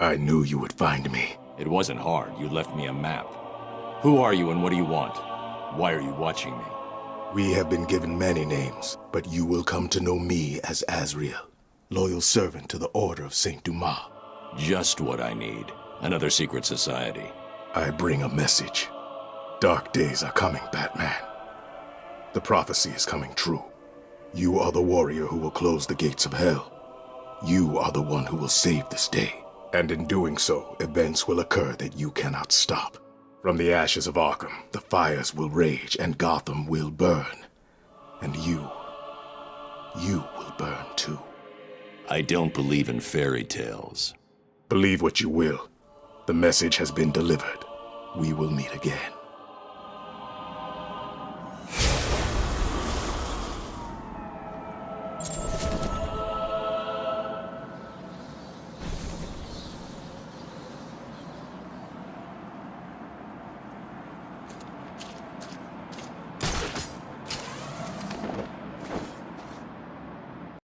I knew you would find me. It wasn't hard. You left me a map. Who are you and what do you want? Why are you watching me? We have been given many names, but you will come to know me as Azrael, loyal servant to the Order of Saint Dumas. Just what I need. Another secret society. I bring a message. Dark days are coming, Batman. The prophecy is coming true. You are the warrior who will close the gates of hell. You are the one who will save this day. And in doing so, events will occur that you cannot stop. From the ashes of Arkham, the fires will rage and Gotham will burn. And you will burn too. I don't believe in fairy tales. Believe what you will. The message has been delivered. We will meet again.